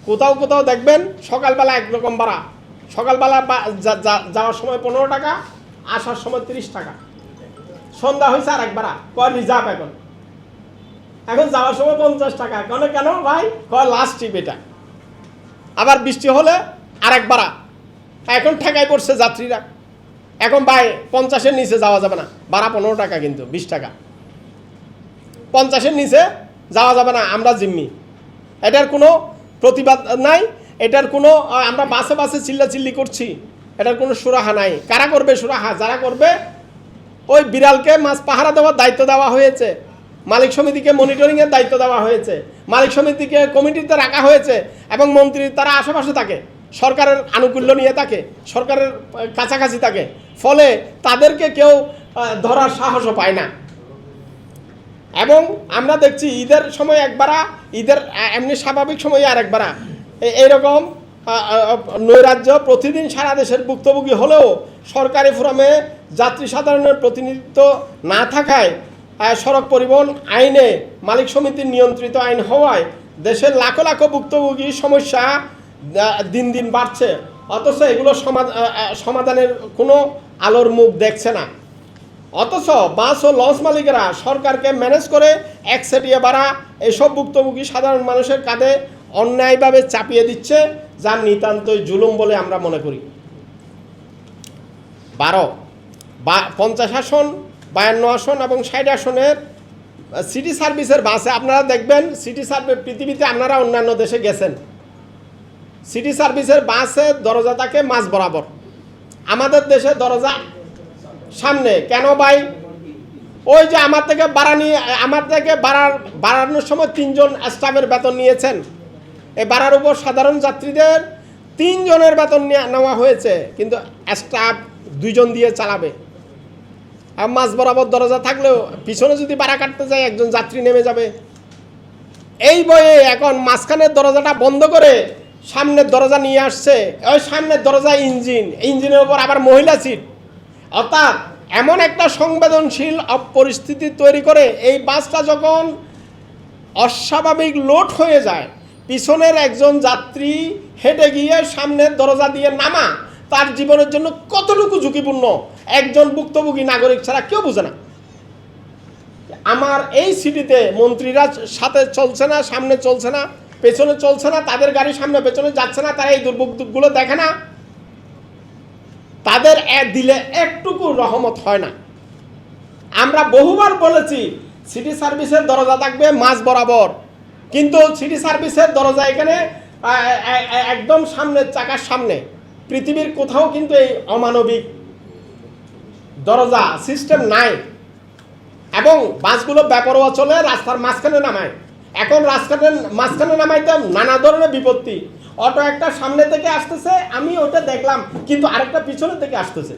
কোথাও কোথাও দেখবেন সকালবেলা একরকম ভাড়া, সকালবেলা যাওয়ার সময় 15 টাকা, আসার সময় 30 টাকা, সন্ধ্যা হয়েছে আর এক ভাড়া, কয় রিজার্ভ এখন যাওয়ার সময় 50 টাকা, কেন ভাই, কয় লাস্ট ট্রিপ এটা। আবার বৃষ্টি হলে আরেক ভাড়া, এখন ঠেকাই পড়ছে যাত্রীরা, এখন ভাই 50-এর নিচে যাওয়া যাবে না, ভাড়া 15 টাকা, কিন্তু 20 টাকা, 50-এর নিচে যাওয়া যাবে না, আমরা জিম্মি। এটার কোনো প্রতিবাদ নাই, এটার কোনো, আমরা বাসে বাসে চিল্লাচিল্লি করছি, এটার কোনো সুরাহা নাই। কারা করবে সুরাহা? যারা করবে, ওই বিড়ালকে মাছ পাহারা দেওয়ার দায়িত্ব দেওয়া হয়েছে, মালিক সমিতিকে মনিটরিংয়ের দায়িত্ব দেওয়া হয়েছে, মালিক সমিতিকে কমিটিতে রাখা হয়েছে, এবং মন্ত্রী তারা আশেপাশে থাকে, সরকারের আনুকূল্য নিয়ে থাকে, সরকারের কাছাকাছি থাকে, ফলে তাদেরকে কেউ ধরার সাহসও পায় না। এবং আমরা দেখছি ঈদের সময় একবারা, ঈদের এমনি স্বাভাবিক সময়ে আর একবারা, এইরকম নৈরাজ্য প্রতিদিন সারা দেশের ভুক্তভোগী হলেও সরকারি ফোরামে যাত্রী সাধারণের প্রতিনিধিত্ব না থাকায়, সড়ক পরিবহন আইনে মালিক সমিতির নিয়ন্ত্রিত আইন হওয়ায় দেশের লাখো লাখো ভুক্তভোগী সমস্যা দিন দিন বাড়ছে, অথচ এগুলো সমাধানের কোনো আলোর মুখ দেখছে না। অথচ বাস ও লঞ্চ মালিকেরা সরকারকে ম্যানেজ করে একচেটিয়া ভাড়া এসব ভুক্তভোগী সাধারণ মানুষের কাঁধে অন্যায়ভাবে চাপিয়ে দিচ্ছে, যা নিতান্তই জুলুম বলে আমরা মনে করি। 50 আসন, 52 আসন এবং 60 আসনের সিটি সার্ভিসের বাসে আপনারা দেখবেন, সিটি সার্ভিস পৃথিবীতে আপনারা অন্যান্য দেশে গেছেন, সিটি সার্ভিসের বাসে দরজা থাকে মাঝ বরাবর, আমাদের দেশে দরজা সামনে। কেন ভাই? ওই যে আমার থেকে বাড়ানোর সময় 3 জন স্টাফের বেতন নিয়েছেন, এই বাড়ার উপর সাধারণ যাত্রীদের 3 জনের বেতন নেওয়া হয়েছে, কিন্তু স্টাফ 2 জন দিয়ে চালাবে। আর মাঝ বরাবর দরজা থাকলেও পিছনে যদি ভাড়া কাটতে যায় একজন যাত্রী নেমে যাবে। এই বয়ে এখন মাঝখানের দরজাটা বন্ধ করে সামনের দরজা নিয়ে আসছে, ওই সামনের দরজা ইঞ্জিনের উপর আবার মহিলা সিট, অর্থাৎ এমন একটা সংবেদনশীল পরিস্থিতি তৈরি করে এই বাসটা যখন অস্বাভাবিক লোড হয়ে যায়, পিছনের একজন যাত্রী হেঁটে গিয়ে সামনের দরজা দিয়ে নামা তার জীবনের জন্য কতটুকু ঝুঁকিপূর্ণ একজন ভুক্তভোগী নাগরিক ছাড়া কেউ বোঝে না। আমার এই সিটিতে মন্ত্রীরা সাথে চলছে না, সামনে চলছে না, পেছনে চলছে না, তাদের গাড়ি সামনে পেছনে যাচ্ছে না, তারা এই দুর্ভোগগুলো দেখে না, তাদের দিলে একটুকু রহমত হয় না। আমরা বহুবার বলেছি সিটি সার্ভিসের দরজা থাকবে মাঝ বরাবর, কিন্তু সিটি সার্ভিসের দরজা এখানে একদম সামনের চাকার সামনে, পৃথিবীর কোথাও কিন্তু এই অমানবিক দরজা সিস্টেম নাই। এবং বাসগুলো বেপরোয়া চলে রাস্তার মাঝখানে নামায়। এখন রাস্তার মাঝখানে নামাইতে নানা ধরনের বিপত্তি। অটো একটা সামনে থেকে আসতেছে, আমি ওটা দেখলাম, কিন্তু আরেকটা পিছনের থেকে আসতেছে,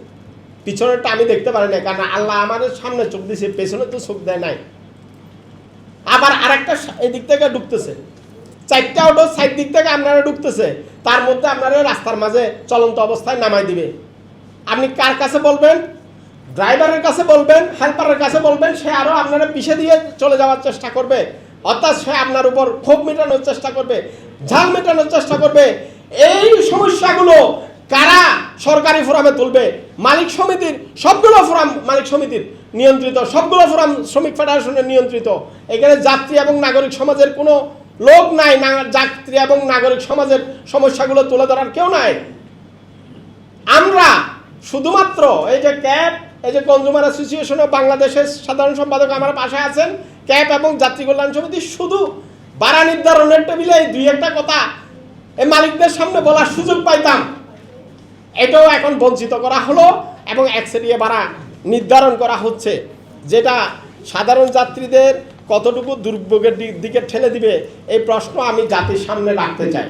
পিছনেরটা আমি দেখতে পারি না, কারণ আল্লাহ আমাদের সামনে চোখ দিয়েছে, পেছনে তো চোখ দেয় নাই। আবার আরেকটা এদিক থেকে ঢুকতেছে, 4টা অটো সাইড দিক থেকে আপনারা ঢুকতেছে, তার মধ্যে আপনারা রাস্তার মাঝে চলন্ত অবস্থায় নামাই দিবে। আপনি কার কাছে বলবেন? ড্রাইভারের কাছে বলবেন, হেল্পারের কাছে বলবেন, সে আরও আপনারা পিছে দিয়ে চলে যাওয়ার চেষ্টা করবে, অর্থাৎ সে আপনার উপর ক্ষোভ মেটানোর চেষ্টা করবে, ঝাল মেটানোর চেষ্টা করবে। এই সমস্যাগুলো কারা সরকারি ফোরামে তুলবে? মালিক সমিতির সবগুলো ফোরাম মালিক সমিতির নিয়ন্ত্রিত, সবগুলো ফোরাম শ্রমিক ফেডারেশনের নিয়ন্ত্রিত। এখানে যাত্রী এবং নাগরিক সমাজের কোনো লোক নাই, যাত্রী এবং নাগরিক সমাজের সমস্যাগুলো তুলে ধরার কেউ নাই। আমরা শুধুমাত্র এই যে ক্যাব, এই যে কনজিউমার অ্যাসোসিয়েশন অফ বাংলাদেশের সাধারণ সম্পাদক আমার পাশে আছেন, ক্যাব এবং যাত্রী কল্যাণ সমিতি, শুধু ভাড়া নির্ধারণের টেবিলে এই 2-1টা কথা এই মালিকদের সামনে বলার সুযোগ পাইতাম, এটাও এখন বঞ্চিত করা হলো এবং একচেটিয়া ভাড়া নির্ধারণ করা হচ্ছে, যেটা সাধারণ যাত্রীদের কতটুকু দুর্ভোগের দিকে ঠেলে দিবে এই প্রশ্ন আমি জাতির সামনে রাখতে চাই।